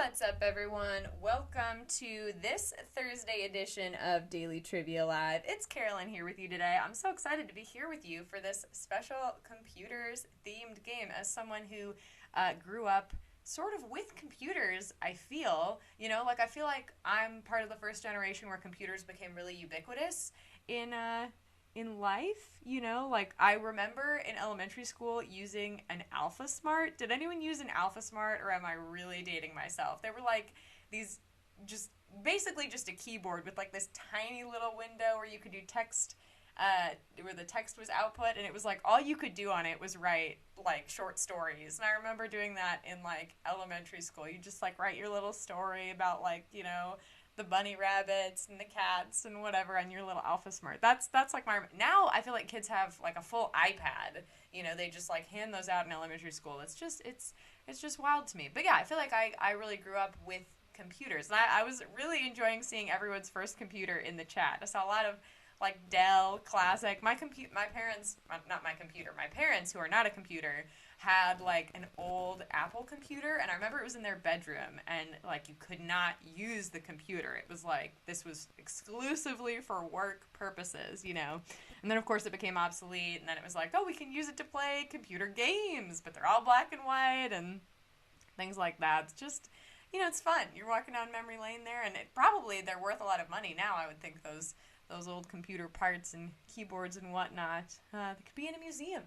What's up, everyone? Welcome to this Thursday edition of Daily Trivia Live. It's Carolyn here with you today. I'm so excited to be here with you for this special computers themed game. As someone who grew up sort of with computers, I feel, I feel like I'm part of the first generation where computers became really ubiquitous in life, like I remember in elementary school using an Alpha Smart. Did anyone use an Alpha Smart, or am I really dating myself? They were like these just basically just a keyboard with like this tiny little window where you could do text, where the text was output, and it was like all you could do on it was write like short stories. And I remember doing that in like elementary school. You just like write your little story about like, the bunny rabbits and the cats and whatever on your little Alpha Smart. That's like my... Now I feel like kids have like a full iPad. They just like hand those out in elementary school. It's just wild to me. But yeah, I feel like I really grew up with computers. And I was really enjoying seeing everyone's first computer in the chat. I saw a lot of like Dell Classic. My parents, not my computer, my parents, who are not a computer, had like an old Apple computer, and I remember it was in their bedroom, and like you could not use the computer. It was like this was exclusively for work purposes, And then of course it became obsolete, and then it was like, oh, we can use it to play computer games, but they're all black and white and things like that. It's just, it's fun. You're walking down memory lane there, and they're worth a lot of money now. I would think those old computer parts and keyboards and whatnot, they could be in a museum,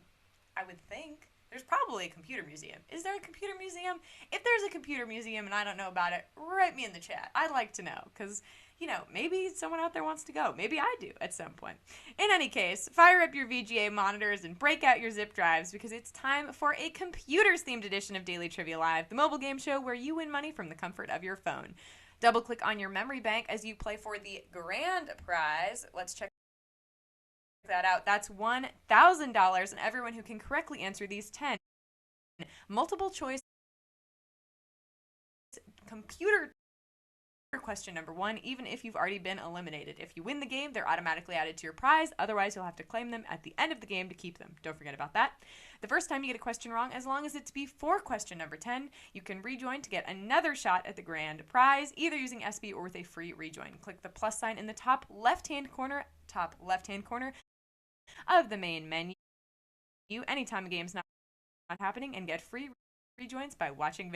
I would think. There's probably a computer museum. Is there a computer museum? If there's a computer museum and I don't know about it, write me in the chat. I'd like to know, because, maybe someone out there wants to go. Maybe I do at some point. In any case, fire up your VGA monitors and break out your zip drives, because it's time for a computers-themed edition of Daily Trivia Live, the mobile game show where you win money from the comfort of your phone. Double-click on your memory bank as you play for the grand prize. Let's check that out. That's $1,000, and everyone who can correctly answer these 10 multiple choice computer question number 1, even if you've already been eliminated. If you win the game, they're automatically added to your prize. Otherwise, you'll have to claim them at the end of the game to keep them. Don't forget about that. The first time you get a question wrong, as long as it's before question number 10, you can rejoin to get another shot at the grand prize, either using SB or with a free rejoin. Click the plus sign in the top left-hand corner of the main menu anytime a game's not happening, and get free rejoins by watching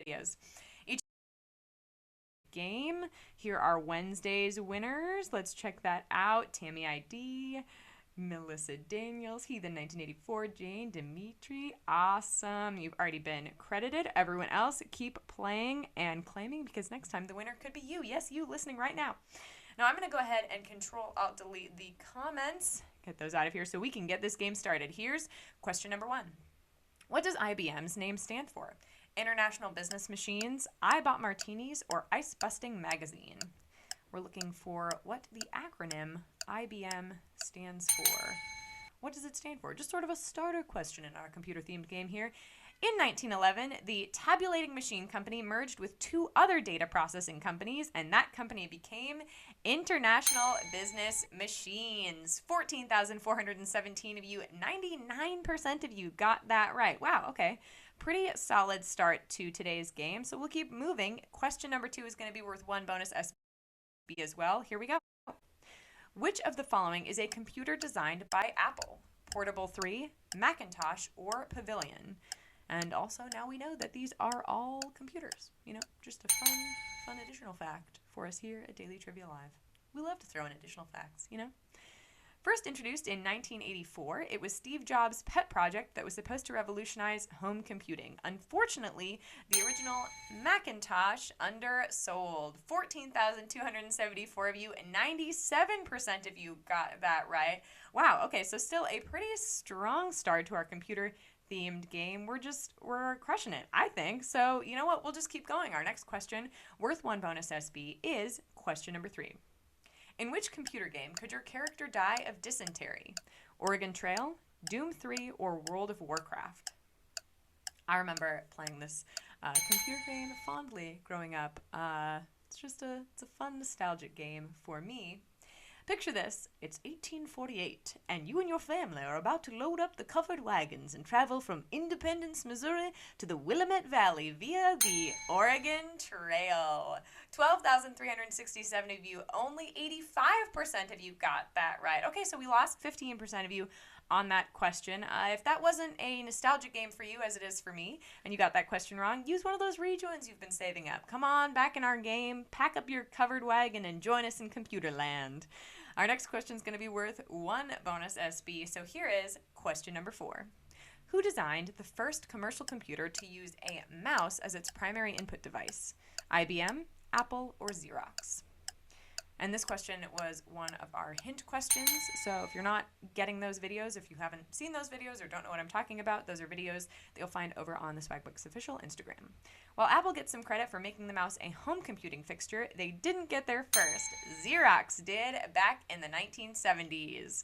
videos. Each game, here are Wednesday's winners. Let's check that out. Tammy ID, Melissa Daniels, Heathen 1984, Jane, Dimitri. Awesome. You've already been credited. Everyone else, keep playing and claiming, because next time the winner could be you. Yes, you listening right now. Now I'm going to go ahead and Control-Alt-Delete the comments, get those out of here so we can get this game started. Here's question number 1. What does IBM's name stand for? International Business Machines, I Bought Martinis, or Ice Busting Magazine? We're looking for what the acronym IBM stands for. What does it stand for? Just sort of a starter question in our computer-themed game here. In 1911, the Tabulating Machine Company merged with 2 other data processing companies, and that company became International Business Machines. 14,417 of you, 99% of you got that right. Wow, okay. Pretty solid start to today's game, so we'll keep moving. Question number 2 is going to be worth 1 bonus SB as well. Here we go. Which of the following is a computer designed by Apple? Portable 3, Macintosh, or Pavilion? And also, now we know that these are all computers. Just a fun additional fact for us here at Daily Trivia Live. We love to throw in additional facts, First introduced in 1984, it was Steve Jobs' pet project that was supposed to revolutionize home computing. Unfortunately, the original Macintosh undersold. 14,274 of you, and 97% of you got that right. Wow, okay, so still a pretty strong start to our computer-themed game. We're crushing it, I think. So, you know what? We'll just keep going. Our next question, worth 1 bonus SB, is question number 3. In which computer game could your character die of dysentery? Oregon Trail, Doom 3, or World of Warcraft? I remember playing this computer game fondly growing up. It's a fun, nostalgic game for me. Picture this, it's 1848, and you and your family are about to load up the covered wagons and travel from Independence, Missouri to the Willamette Valley via the Oregon Trail. 12,367 of you, only 85% of you got that right. Okay, so we lost 15% of you on that question. If that wasn't a nostalgic game for you, as it is for me, and you got that question wrong, use one of those rejoins you've been saving up. Come on, back in our game, pack up your covered wagon, and join us in computer land. Our next question is going to be worth 1 bonus SB, so here is question number 4. Who designed the first commercial computer to use a mouse as its primary input device? IBM, Apple, or Xerox? And this question was one of our hint questions, so if you're not getting those videos, if you haven't seen those videos or don't know what I'm talking about, those are videos that you'll find over on the Swagbucks official Instagram. While Apple gets some credit for making the mouse a home computing fixture, they didn't get there first. Xerox did back in the 1970s.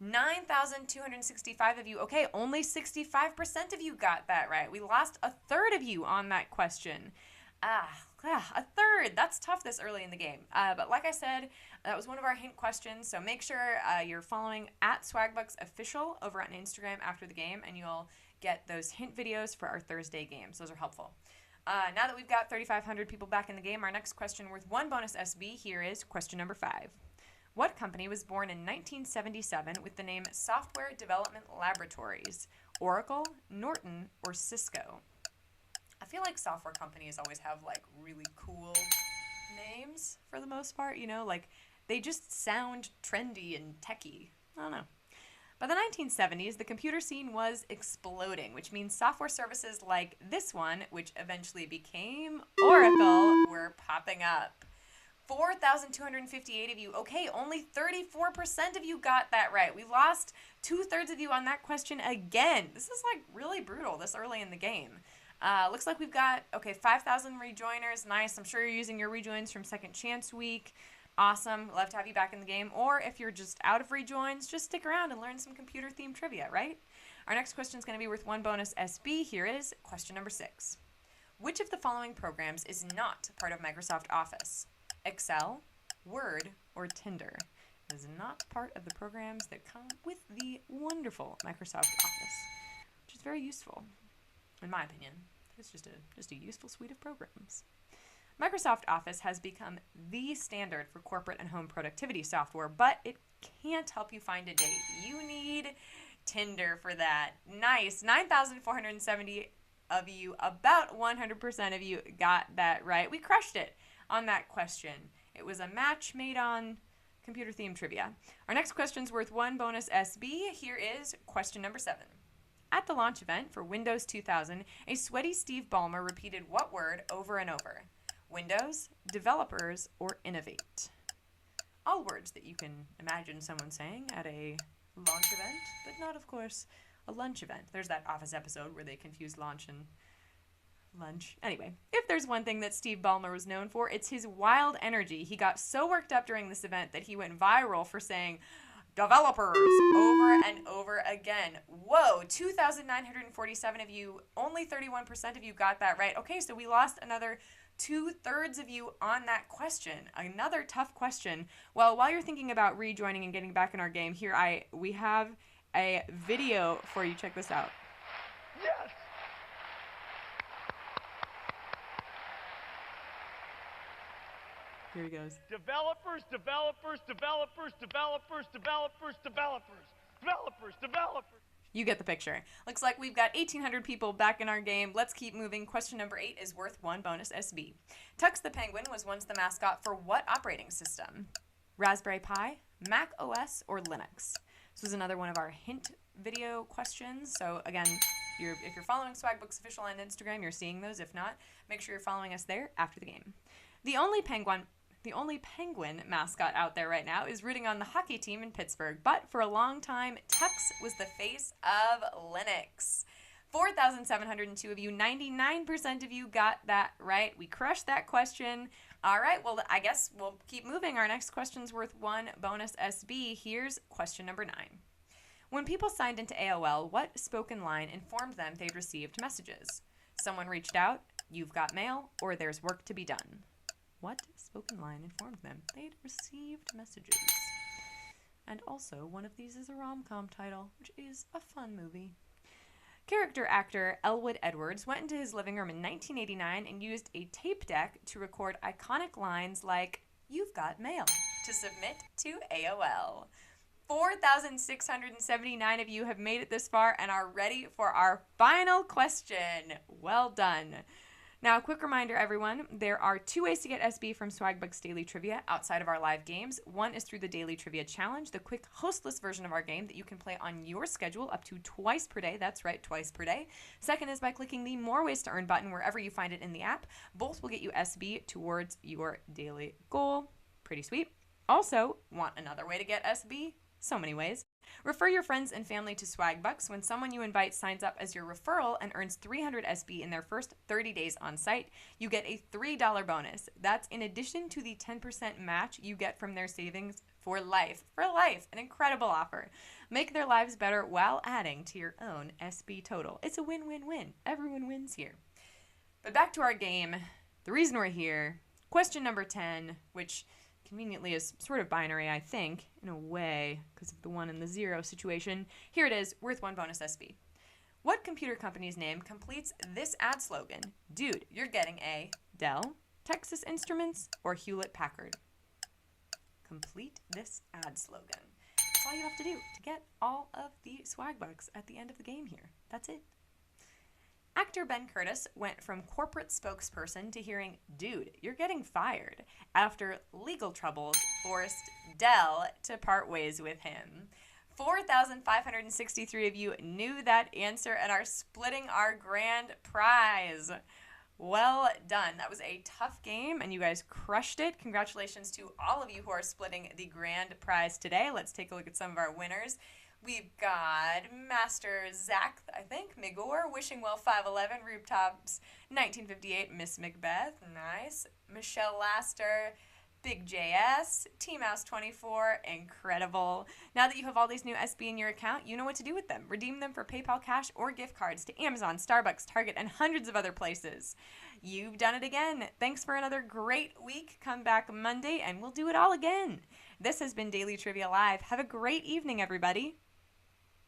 9,265 of you. Okay, only 65% of you got that right. We lost a third of you on that question. A third. That's tough this early in the game. But like I said, that was one of our hint questions, so make sure you're following at Swagbucks official over on Instagram after the game, and you'll get those hint videos for our Thursday games. Those are helpful. Now that we've got 3,500 people back in the game, our next question worth 1 bonus SB here is question number 5. What company was born in 1977 with the name Software Development Laboratories? Oracle, Norton, or Cisco? I feel like software companies always have like really cool names for the most part, you know, like they just sound trendy and techy. I don't know. By the 1970s, the computer scene was exploding, which means software services like this one, which eventually became Oracle, were popping up. 4,258 of you. Okay, only 34% of you got that right. We lost 2/3 of you on that question again. This is like really brutal this early in the game. Looks like we've got, 5,000 rejoiners. Nice. I'm sure you're using your rejoins from Second Chance Week. Awesome. Love to have you back in the game. Or if you're just out of rejoins, just stick around and learn some computer-themed trivia, right? Our next question is going to be worth 1 bonus SB. Here is question number 6. Which of the following programs is not part of Microsoft Office? Excel, Word, or Tinder? It is not part of the programs that come with the wonderful Microsoft Office, which is very useful. In my opinion, it's just a useful suite of programs. Microsoft Office has become the standard for corporate and home productivity software, but it can't help you find a date. You need Tinder for that. Nice. 9,470 of you, about 100% of you got that right. We crushed it on that question. It was a match made on computer-themed trivia. Our next question's worth 1 bonus SB. Here is question number 7. At the launch event for Windows 2000, a sweaty Steve Ballmer repeated what word over and over? Windows, developers, or innovate? All words that you can imagine someone saying at a launch event, but not, of course, a lunch event. There's that Office episode where they confuse launch and lunch. Anyway, if there's one thing that Steve Ballmer was known for, it's his wild energy. He got so worked up during this event that he went viral for saying developers over and over again. Whoa, 2,947 of you, only 31% of you got that right. Okay, so we lost another 2/3 of you on that question. Another tough question. Well, while you're thinking about rejoining and getting back in our game, here we have a video for you. Check this out. Yes! Here he goes. Developers, developers, developers, developers, developers, developers, developers, developers. You get the picture. Looks like we've got 1,800 people back in our game. Let's keep moving. Question number 8 is worth 1 bonus SB. Tux the Penguin was once the mascot for what operating system? Raspberry Pi, Mac OS, or Linux? This was another one of our hint video questions. So again, if you're following Swagbucks official on Instagram, you're seeing those. If not, make sure you're following us there after the game. The only penguin mascot out there right now is rooting on the hockey team in Pittsburgh, but for a long time, Tux was the face of Linux. 4,702 of you, 99% of you got that right. We crushed that question. All right, well, I guess we'll keep moving. Our next question's worth 1 bonus SB. Here's question number 9. When people signed into AOL, what spoken line informed them they'd received messages? Someone reached out, you've got mail, or there's work to be done. What spoken line informed them they'd received messages? And also, one of these is a rom-com title, which is a fun movie. Character actor Elwood Edwards went into his living room in 1989 and used a tape deck to record iconic lines like, "You've got mail," to submit to AOL. 4,679 of you have made it this far and are ready for our final question. Well done. Now, a quick reminder, everyone, there are 2 ways to get SB from Swagbucks Daily Trivia outside of our live games. One is through the Daily Trivia Challenge, the quick hostless version of our game that you can play on your schedule up to twice per day. That's right, twice per day. Second is by clicking the More Ways to Earn button wherever you find it in the app. Both will get you SB towards your daily goal. Pretty sweet. Also, want another way to get SB? So many ways. Refer your friends and family to Swagbucks. When someone you invite signs up as your referral and earns 300 SB in their first 30 days on site, you get a $3 bonus. That's in addition to the 10% match you get from their savings for life. For life, an incredible offer. Make their lives better while adding to your own SB total. It's a win-win-win. Everyone wins here. But back to our game. The reason we're here, question number 10, which conveniently is sort of binary, I think, in a way, because of the 1 and the 0 situation. Here it is, worth 1 bonus SB. What computer company's name completes this ad slogan? Dude, you're getting a Dell, Texas Instruments, or Hewlett-Packard. Complete this ad slogan. That's all you have to do to get all of the Swagbucks at the end of the game here. That's it. Actor Ben Curtis went from corporate spokesperson to hearing, "Dude, you're getting fired," after legal troubles forced Dell to part ways with him. 4,563 of you knew that answer and are splitting our grand prize. Well done. That was a tough game, and you guys crushed it. Congratulations to all of you who are splitting the grand prize today. Let's take a look at some of our winners. We've got Master Zach, I think, Migor, Wishing Well 511, Rooftops 1958, Miss Macbeth, nice. Michelle Laster, Big JS, T-Mouse 24, incredible. Now that you have all these new SB in your account, you know what to do with them. Redeem them for PayPal cash or gift cards to Amazon, Starbucks, Target, and hundreds of other places. You've done it again. Thanks for another great week. Come back Monday and we'll do it all again. This has been Daily Trivia Live. Have a great evening, everybody.